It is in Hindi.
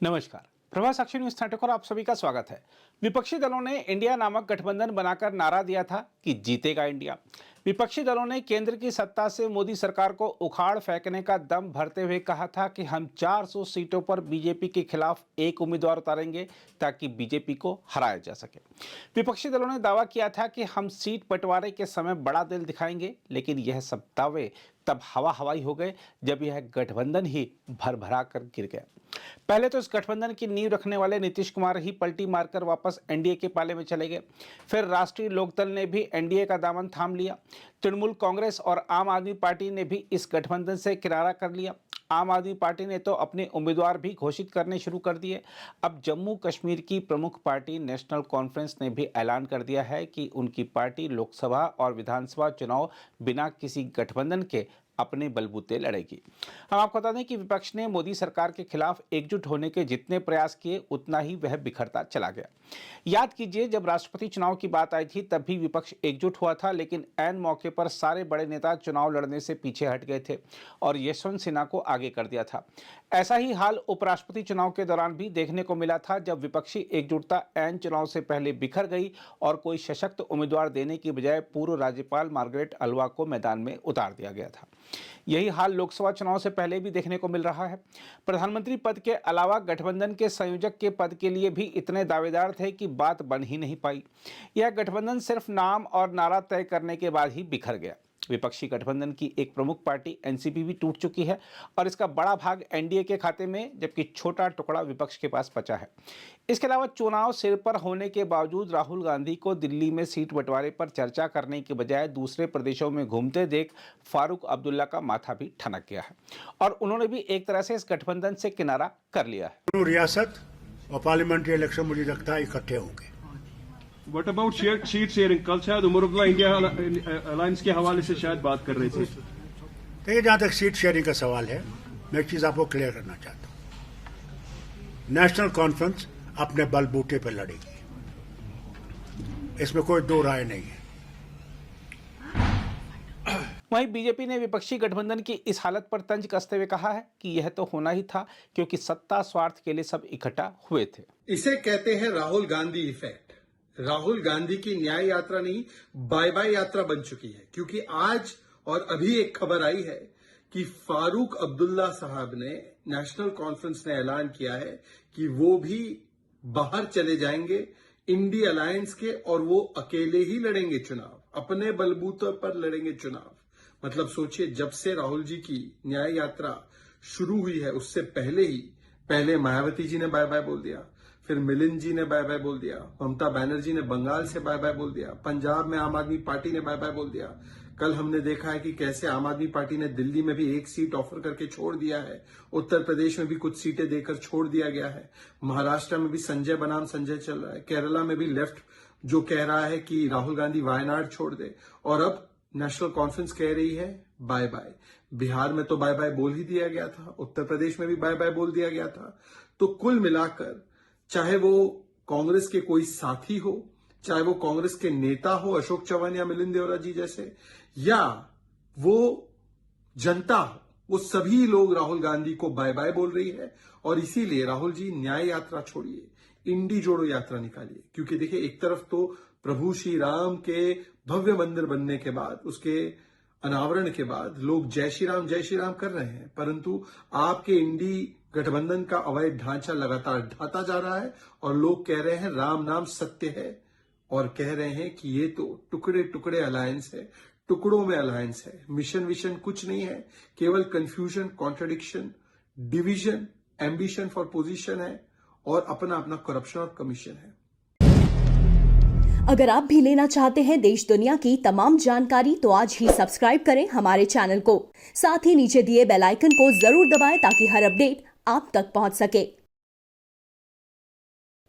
नमस्कार। प्रभास साक्षी न्यूज नाटक और आप सभी का स्वागत है। विपक्षी दलों ने इंडिया नामक गठबंधन बनाकर नारा दिया था कि जीतेगा इंडिया। विपक्षी दलों ने केंद्र की सत्ता से मोदी सरकार को उखाड़ फेंकने का दम भरते हुए कहा था कि हम 400 सीटों पर बीजेपी के खिलाफ एक उम्मीदवार उतारेंगे ताकि बीजेपी को हराया जा सके। विपक्षी दलों ने दावा किया था कि हम सीट बंटवारे के समय बड़ा दिल दिखाएंगे, लेकिन यह सब दावे तब हवा हवाई हो गए जब यह गठबंधन ही भरभरा कर गिर गया। पहले तो इस गठबंधन की नींव रखने वाले नीतीश कुमार ही पलटी मारकर वापस एनडीए के पाले में चले गए। फिर राष्ट्रीय लोकदल ने भी एनडीए का दामन थाम लिया। तृणमूल कांग्रेस और आम आदमी पार्टी ने भी इस गठबंधन से किनारा कर लिया। आम आदमी पार्टी ने तो अपने उम्मीदवार भी घोषित करने शुरू कर दिए। अब जम्मू कश्मीर की प्रमुख पार्टी नेशनल कॉन्फ्रेंस ने भी ऐलान कर दिया है कि उनकी पार्टी लोकसभा और विधानसभा चुनाव बिना किसी गठबंधन के अपने बलबूते लड़ेगी। हम आपको बता दें कि विपक्ष ने मोदी सरकार के खिलाफ एकजुट होने के जितने प्रयास किए उतना ही वह बिखरता चला गया। याद कीजिए, जब राष्ट्रपति चुनाव की बात आई थी तब भी विपक्ष एकजुट हुआ था, लेकिन ऐन मौके पर सारे बड़े नेता चुनाव लड़ने से पीछे हट गए थे और यशवंत सिन्हा को आगे कर दिया था। ऐसा ही हाल उपराष्ट्रपति चुनाव के दौरान भी देखने को मिला था, जब विपक्षी एकजुटता ऐन चुनाव से पहले बिखर गई और कोई सशक्त उम्मीदवार देने की बजाय पूर्व राज्यपाल मार्गरेट अल्वा को मैदान में उतार दिया गया था। यही हाल लोकसभा चुनाव से पहले भी देखने को मिल रहा है। प्रधानमंत्री पद के अलावा गठबंधन के संयोजक के पद के लिए भी इतने दावेदार थे कि बात बन ही नहीं पाई। यह गठबंधन सिर्फ नाम और नारा तय करने के बाद ही बिखर गया। विपक्षी गठबंधन की एक प्रमुख पार्टी एनसीपी भी टूट चुकी है और इसका बड़ा भाग एनडीए के खाते में, जबकि छोटा टुकड़ा विपक्ष के पास बचा है। इसके अलावा चुनाव सिर पर होने के बावजूद राहुल गांधी को दिल्ली में सीट बंटवारे पर चर्चा करने के बजाय दूसरे प्रदेशों में घूमते देख फारूक अब्दुल्ला का माथा भी ठनक गया है और उन्होंने भी एक तरह से इस गठबंधन से किनारा कर लिया है। रियासत और पार्लियामेंट्री इलेक्शन मुझे लगता है इकट्ठे होंगे। What about seat sharing? कल शायद उमर अब्दुल्ला इंडिया अलायंस के हवाले से शायद बात कर रहे थे। देखिए, जहां तक सीट शेयरिंग का सवाल है, मैं एक चीज आपको क्लियर करना चाहता हूं। नेशनल कॉन्फ्रेंस अपने बलबूते पर लड़ेगी, इसमें कोई दो राय नहीं है। वहीं बीजेपी ने विपक्षी गठबंधन की इस हालत पर तंज कसते हुए कहा है कि यह तो होना ही था, क्योंकि सत्ता स्वार्थ के लिए सब इकट्ठा हुए थे। इसे कहते हैं राहुल गांधी इफेक्ट। राहुल गांधी की न्याय यात्रा नहीं, बाय बाय यात्रा बन चुकी है, क्योंकि आज और अभी एक खबर आई है कि फारूक अब्दुल्ला साहब ने, नेशनल कॉन्फ्रेंस ने ऐलान किया है कि वो भी बाहर चले जाएंगे इंडी अलायंस के और वो अकेले ही लड़ेंगे चुनाव, अपने बलबूते पर लड़ेंगे चुनाव। मतलब सोचिए, जब से राहुल जी की न्याय यात्रा शुरू हुई है उससे पहले मायावती जी ने बाय बाय बोल दिया, फिर मिलिंद जी ने बाय बाय बोल दिया, ममता बनर्जी ने बंगाल से बाय बाय बोल दिया, पंजाब में आम आदमी पार्टी ने बाय बाय बोल दिया। कल हमने देखा है कि कैसे आम आदमी पार्टी ने दिल्ली में भी एक सीट ऑफर करके छोड़ दिया है, उत्तर प्रदेश में भी कुछ सीटें देकर छोड़ दिया गया है, महाराष्ट्र में भी संजय बनाम संजय चल रहा है, केरला में भी लेफ्ट जो कह रहा है कि राहुल गांधी वायनाड छोड़ दे, और अब नेशनल कॉन्फ्रेंस कह रही है बाय बाय। बिहार में तो बाय बाय बोल ही दिया गया था, उत्तर प्रदेश में भी बाय बाय बोल दिया गया था। तो कुल मिलाकर, चाहे वो कांग्रेस के कोई साथी हो, चाहे वो कांग्रेस के नेता हो अशोक चव्हाण या मिलिंद देवरा जी जैसे, या वो जनता हो, वो सभी लोग राहुल गांधी को बाय बाय बोल रही है। और इसीलिए राहुल जी, न्याय यात्रा छोड़िए, इंडी जोड़ो यात्रा निकालिए। क्योंकि देखिए, एक तरफ तो प्रभु श्री राम के भव्य मंदिर बनने के बाद, उसके अनावरण के बाद लोग जय श्री राम कर रहे हैं, परंतु आपके इंडी गठबंधन का अवैध ढांचा लगातार ढाता जा रहा है और लोग कह रहे हैं राम नाम सत्य है, और कह रहे हैं कि ये तो टुकड़े टुकड़े अलायंस है, टुकड़ों में अलायंस है, मिशन विशन कुछ नहीं है, केवल confusion, contradiction, division, ambition for position है और अपना अपना करप्शन और कमीशन है। अगर आप भी लेना चाहते हैं देश दुनिया की तमाम जानकारी, तो आज ही सब्सक्राइब करें हमारे चैनल को। साथ ही नीचे दिए बेल आइकन को जरूर दबाएं ताकि हर अपडेट आप तक पहुंच सके।